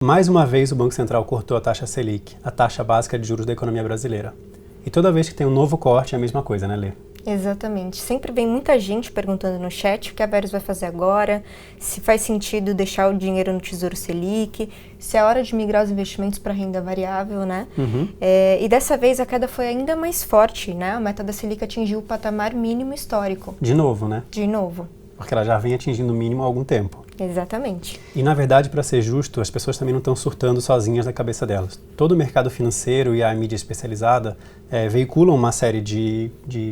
Mais uma vez, o Banco Central cortou a taxa Selic, a taxa básica de juros da economia brasileira. E toda vez que tem um novo corte é a mesma coisa, né, Lê? Exatamente. Sempre vem muita gente perguntando no chat o que a Verus vai fazer agora, se faz sentido deixar o dinheiro no Tesouro Selic, se é hora de migrar os investimentos para renda variável, né? E dessa vez a queda foi ainda mais forte, né? A meta da Selic atingiu o patamar mínimo histórico. De novo, né? De novo. Porque ela já vem atingindo o mínimo há algum tempo. Exatamente. E, na verdade, para ser justo, as pessoas também não estão surtando sozinhas na cabeça delas. Todo o mercado financeiro e a mídia especializada veiculam uma série de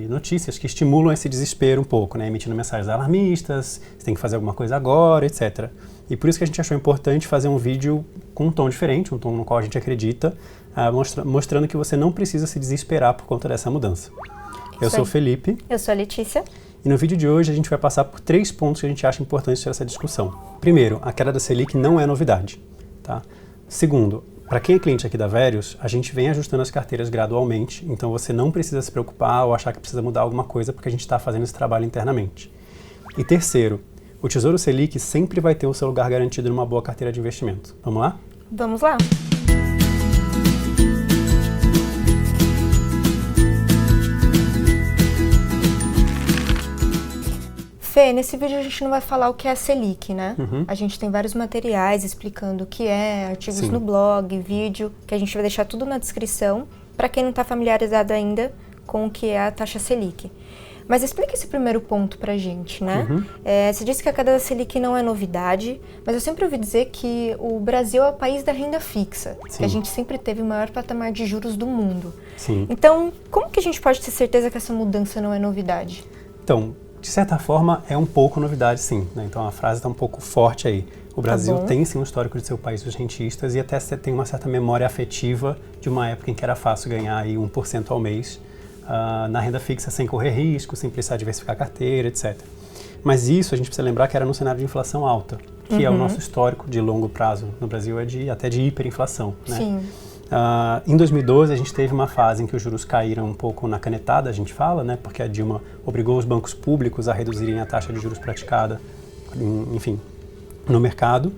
notícias que estimulam esse desespero um pouco, né? Emitindo mensagens alarmistas, você tem que fazer alguma coisa agora, etc. E por isso que a gente achou importante fazer um vídeo com um tom diferente, um tom no qual a gente acredita, mostrando que você não precisa se desesperar por conta dessa mudança. Eu sou o Felipe. Eu sou a Letícia. E no vídeo de hoje a gente vai passar por 3 pontos que a gente acha importantes nessa discussão. Primeiro, a queda da Selic não é novidade. Tá? Segundo, para quem é cliente aqui da Verius, a gente vem ajustando as carteiras gradualmente, então você não precisa se preocupar ou achar que precisa mudar alguma coisa porque a gente está fazendo esse trabalho internamente. E terceiro, o Tesouro Selic sempre vai ter o seu lugar garantido numa boa carteira de investimento. Vamos lá? Vamos lá! Fê, nesse vídeo a gente não vai falar o que é a Selic, né? A gente tem vários materiais explicando o que é, artigos no blog, vídeo, que a gente vai deixar tudo na descrição, para quem não está familiarizado ainda com o que é a taxa Selic. Mas explica esse primeiro ponto pra gente, né? Você disse que a queda da Selic não é novidade, mas eu sempre ouvi dizer que o Brasil é o país da renda fixa, que a gente sempre teve o maior patamar de juros do mundo. Então, como que a gente pode ter certeza que essa mudança não é novidade? Então, de certa forma, é um pouco novidade, sim. Né? Então, a frase está um pouco forte aí. O Brasil tem, sim, um histórico de ser o país dos rentistas e até tem uma certa memória afetiva de uma época em que era fácil ganhar aí 1% ao mês na renda fixa, sem correr risco, sem precisar diversificar a carteira, etc. Mas isso, a gente precisa lembrar que era num cenário de inflação alta, que é o nosso histórico de longo prazo no Brasil, até de hiperinflação. Né? Sim. Em 2012, a gente teve uma fase em que os juros caíram um pouco na canetada, a gente fala, né, porque a Dilma obrigou os bancos públicos a reduzirem a taxa de juros praticada, enfim, no mercado.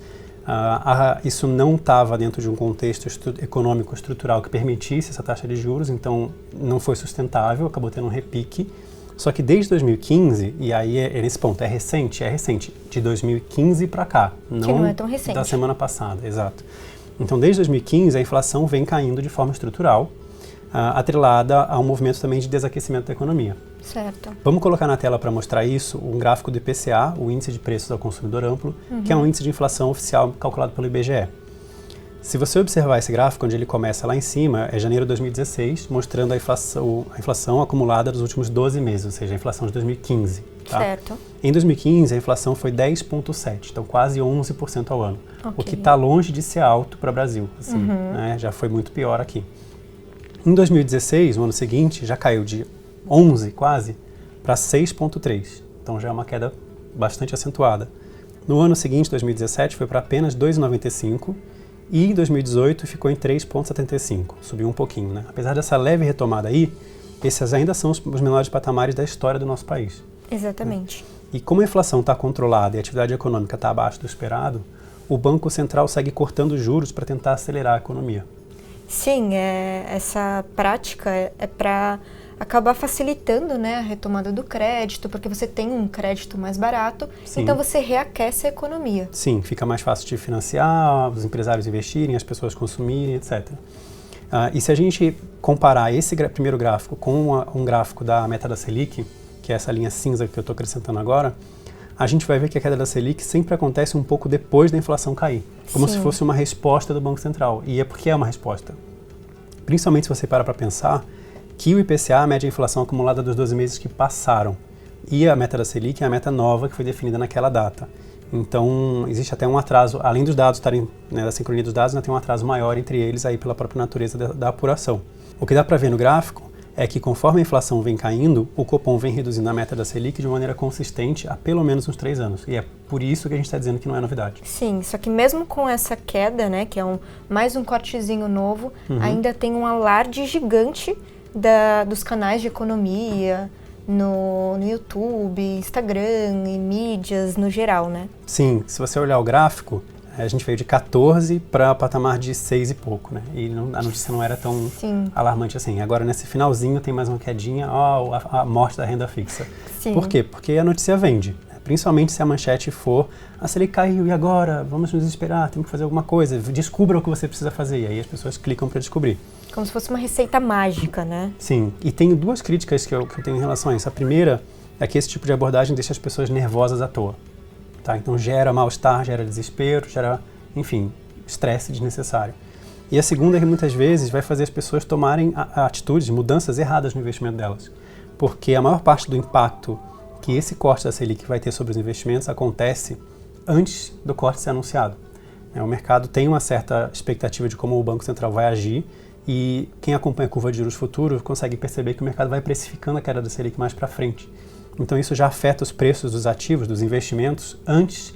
Isso não estava dentro de um contexto econômico estrutural que permitisse essa taxa de juros, então não foi sustentável, acabou tendo um repique. Só que desde 2015, e aí é nesse ponto, é recente, de 2015 para cá, não é tão recente. Da semana passada, exato. Então, desde 2015, a inflação vem caindo de forma estrutural, atrelada a um movimento também de desaquecimento da economia. Certo. Vamos colocar na tela para mostrar isso um gráfico do IPCA, o Índice de Preços ao Consumidor Amplo, que é um índice de inflação oficial calculado pelo IBGE. Se você observar esse gráfico, onde ele começa lá em cima, é janeiro de 2016, mostrando a inflação acumulada dos últimos 12 meses, ou seja, a inflação de 2015. Tá? Certo. Em 2015, a inflação foi 10,7%, então quase 11% ao ano, o que está longe de ser alto para o Brasil. Assim, né? Já foi muito pior aqui. Em 2016, no ano seguinte, já caiu de 11 quase para 6,3%, então já é uma queda bastante acentuada. No ano seguinte, 2017, foi para apenas 2,95%, e em 2018 ficou em 3,75%, subiu um pouquinho. Né? Apesar dessa leve retomada aí, esses ainda são os menores patamares da história do nosso país. Exatamente. E como a inflação está controlada e a atividade econômica está abaixo do esperado, o Banco Central segue cortando juros para tentar acelerar a economia. Sim, essa prática é para acabar facilitando, né, a retomada do crédito, porque você tem um crédito mais barato, então você reaquece a economia. Sim, fica mais fácil de financiar, os empresários investirem, as pessoas consumirem, etc. E se a gente comparar esse primeiro gráfico com um gráfico da meta da Selic, que é essa linha cinza que eu estou acrescentando agora, a gente vai ver que a queda da Selic sempre acontece um pouco depois da inflação cair, como se fosse uma resposta do Banco Central, e é porque é uma resposta. Principalmente se você parar para pensar que o IPCA mede a inflação acumulada dos 12 meses que passaram, e a meta da Selic é a meta nova que foi definida naquela data. Então, existe até um atraso, além dos dados estarem, né, da sincronia dos dados, ainda tem um atraso maior entre eles aí pela própria natureza da apuração. O que dá para ver no gráfico é que conforme a inflação vem caindo, o Copom vem reduzindo a meta da Selic de maneira consistente há pelo menos uns 3 anos. E é por isso que a gente está dizendo que não é novidade. Sim, só que mesmo com essa queda, né, que é mais um cortezinho novo, ainda tem um alarde gigante dos canais de economia no YouTube, Instagram e mídias no geral, né? Sim, se você olhar o gráfico, A gente veio de 14 para patamar de 6 e pouco, né? E a notícia não era tão alarmante assim. Agora, nesse finalzinho, tem mais uma quedinha, a morte da renda fixa. Sim. Por quê? Porque a notícia vende. Principalmente se a manchete for, a Selic caiu, e agora? Vamos nos desesperar, temos que fazer alguma coisa. Descubra o que você precisa fazer. E aí as pessoas clicam para descobrir. Como se fosse uma receita mágica, né? Sim. E tenho duas críticas que eu tenho em relação a isso. A primeira é que esse tipo de abordagem deixa as pessoas nervosas à toa. Tá? Então gera mal-estar, gera desespero, gera, enfim, estresse desnecessário. E a segunda é que muitas vezes vai fazer as pessoas tomarem atitudes, mudanças erradas no investimento delas. Porque a maior parte do impacto que esse corte da Selic vai ter sobre os investimentos acontece antes do corte ser anunciado. O mercado tem uma certa expectativa de como o Banco Central vai agir e quem acompanha a curva de juros futuros consegue perceber que o mercado vai precificando a queda da Selic mais para frente. Então isso já afeta os preços dos ativos, dos investimentos, antes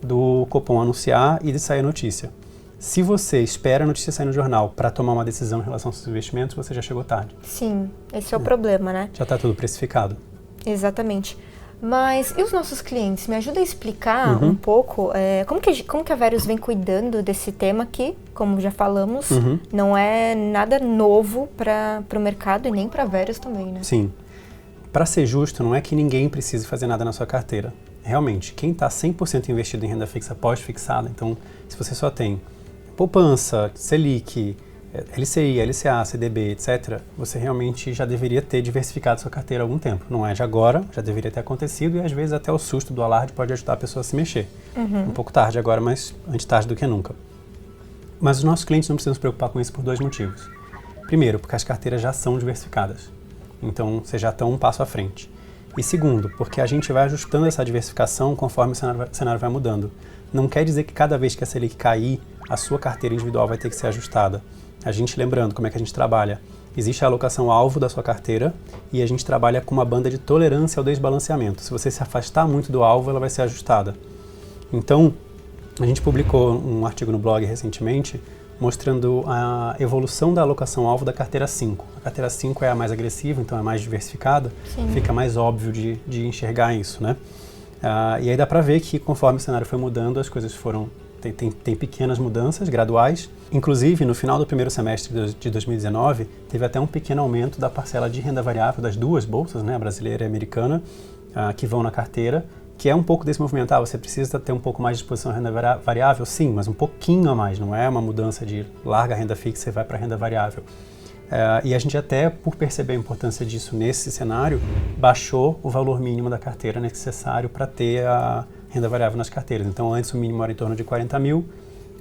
do Copom anunciar e de sair a notícia. Se você espera a notícia sair no jornal para tomar uma decisão em relação aos seus investimentos, você já chegou tarde. Sim, esse é o problema, né? Já está tudo precificado. Exatamente. Mas e os nossos clientes? Me ajuda a explicar um pouco como que a Verus vem cuidando desse tema que, como já falamos, não é nada novo para o mercado e nem para a Verus também, né? Sim. Para ser justo, não é que ninguém precise fazer nada na sua carteira. Realmente, quem está 100% investido em renda fixa pós-fixada, então se você só tem poupança, Selic, LCI, LCA, CDB, etc., você realmente já deveria ter diversificado sua carteira há algum tempo. Não é de agora, já deveria ter acontecido e às vezes até o susto do alarde pode ajudar a pessoa a se mexer. Um pouco tarde agora, mas antes tarde do que nunca. Mas os nossos clientes não precisam se preocupar com isso por dois motivos. Primeiro, porque as carteiras já são diversificadas. Então, vocês já estão um passo à frente. E segundo, porque a gente vai ajustando essa diversificação conforme o cenário vai mudando. Não quer dizer que cada vez que a Selic cair, a sua carteira individual vai ter que ser ajustada. A gente, lembrando como é que a gente trabalha, existe a alocação alvo da sua carteira e a gente trabalha com uma banda de tolerância ao desbalanceamento. Se você se afastar muito do alvo, ela vai ser ajustada. Então, a gente publicou um artigo no blog recentemente mostrando a evolução da alocação alvo da carteira 5. A carteira 5 é a mais agressiva, então é mais diversificada, fica mais óbvio de enxergar isso, né? E aí dá para ver que conforme o cenário foi mudando, as coisas foram... Tem pequenas mudanças graduais. Inclusive, no final do primeiro semestre de 2019, teve até um pequeno aumento da parcela de renda variável das duas bolsas, né, a brasileira e a americana, que vão na carteira, que é um pouco desse movimento. Você precisa ter um pouco mais de exposição à renda variável? Sim, mas um pouquinho a mais. Não é uma mudança de larga renda fixa e vai para a renda variável. E a gente até, por perceber a importância disso nesse cenário, baixou o valor mínimo da carteira necessário para ter a renda variável nas carteiras. Então, antes o mínimo era em torno de 40 mil.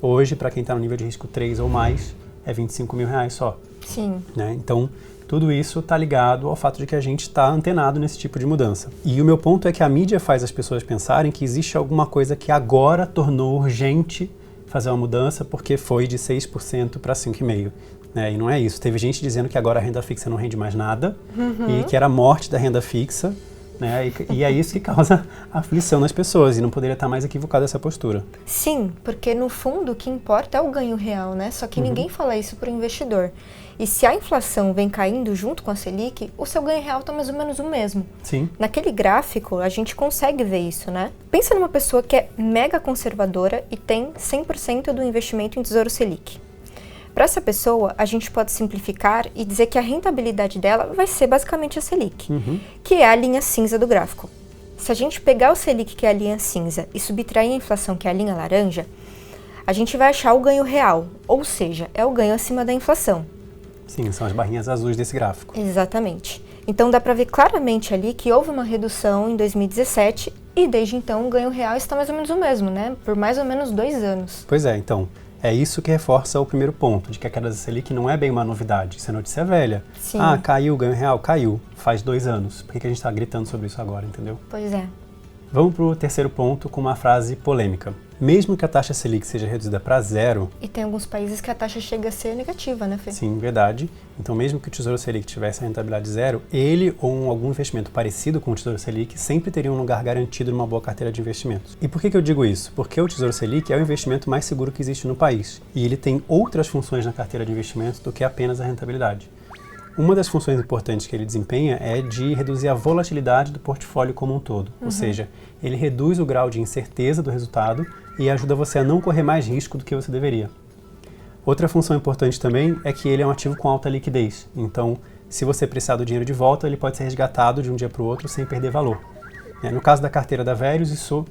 Hoje, para quem está no nível de risco 3 ou mais, é 25 mil reais só. Sim. Né? Então, tudo isso está ligado ao fato de que a gente está antenado nesse tipo de mudança. E o meu ponto é que a mídia faz as pessoas pensarem que existe alguma coisa que agora tornou urgente fazer uma mudança porque foi de 6% para 5,5%. E não é isso. Teve gente dizendo que agora a renda fixa não rende mais nada e que era a morte da renda fixa. Né? E é isso que causa aflição nas pessoas e não poderia estar mais equivocada essa postura. Sim, porque no fundo o que importa é o ganho real, né? Só que ninguém fala isso para o investidor. E se a inflação vem caindo junto com a Selic, o seu ganho real está mais ou menos o mesmo. Sim. Naquele gráfico, a gente consegue ver isso, né? Pensa numa pessoa que é mega conservadora e tem 100% do investimento em Tesouro Selic. Para essa pessoa, a gente pode simplificar e dizer que a rentabilidade dela vai ser basicamente a Selic, que é a linha cinza do gráfico. Se a gente pegar o Selic, que é a linha cinza, e subtrair a inflação, que é a linha laranja, a gente vai achar o ganho real, ou seja, é o ganho acima da inflação. Sim, são as barrinhas azuis desse gráfico. Exatamente. Então dá para ver claramente ali que houve uma redução em 2017 e desde então o ganho real está mais ou menos o mesmo, né? Por mais ou menos 2 anos. Pois é, então... É isso que reforça o primeiro ponto, de que a queda da Selic não é bem uma novidade, isso é notícia velha. Sim. Caiu o ganho real? Caiu. Faz 2 anos. Por que a gente está gritando sobre isso agora, entendeu? Pois é. Vamos para o terceiro ponto com uma frase polêmica. Mesmo que a taxa Selic seja reduzida para 0... E tem alguns países que a taxa chega a ser negativa, né, Fê? Sim, verdade. Então, mesmo que o Tesouro Selic tivesse a rentabilidade 0, ele ou algum investimento parecido com o Tesouro Selic sempre teria um lugar garantido numa boa carteira de investimentos. E por que eu digo isso? Porque o Tesouro Selic é o investimento mais seguro que existe no país. E ele tem outras funções na carteira de investimentos do que apenas a rentabilidade. Uma das funções importantes que ele desempenha é de reduzir a volatilidade do portfólio como um todo. Ou seja, ele reduz o grau de incerteza do resultado e ajuda você a não correr mais risco do que você deveria. Outra função importante também é que ele é um ativo com alta liquidez. Então, se você precisar do dinheiro de volta, ele pode ser resgatado de um dia para o outro sem perder valor. No caso da carteira da Verius, isso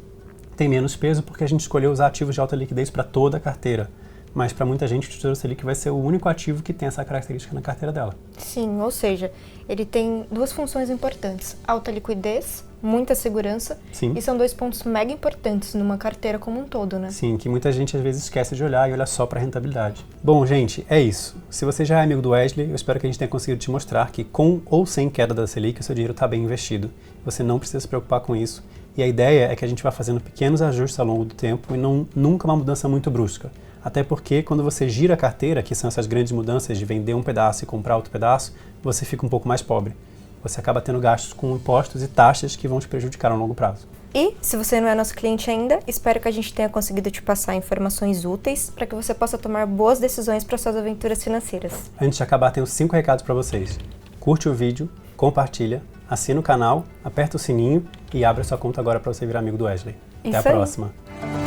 tem menos peso porque a gente escolheu usar ativos de alta liquidez para toda a carteira. Mas para muita gente o Tesouro Selic vai ser o único ativo que tem essa característica na carteira dela. Sim, ou seja, ele tem duas funções importantes. Alta liquidez, muita segurança. Sim. E são 2 pontos mega importantes numa carteira como um todo, né? Sim, que muita gente às vezes esquece de olhar e olha só para a rentabilidade. Bom, gente, é isso. Se você já é amigo do Wesley, eu espero que a gente tenha conseguido te mostrar que com ou sem queda da Selic, o seu dinheiro está bem investido. Você não precisa se preocupar com isso. E a ideia é que a gente vá fazendo pequenos ajustes ao longo do tempo e nunca uma mudança muito brusca. Até porque quando você gira a carteira, que são essas grandes mudanças de vender um pedaço e comprar outro pedaço, você fica um pouco mais pobre. Você acaba tendo gastos com impostos e taxas que vão te prejudicar a longo prazo. E, se você não é nosso cliente ainda, espero que a gente tenha conseguido te passar informações úteis para que você possa tomar boas decisões para suas aventuras financeiras. Antes de acabar, tenho 5 recados para vocês. Curte o vídeo, compartilha, assina o canal, aperta o sininho e abre a sua conta agora para você virar amigo do Wesley. Até a próxima.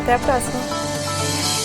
Até a próxima.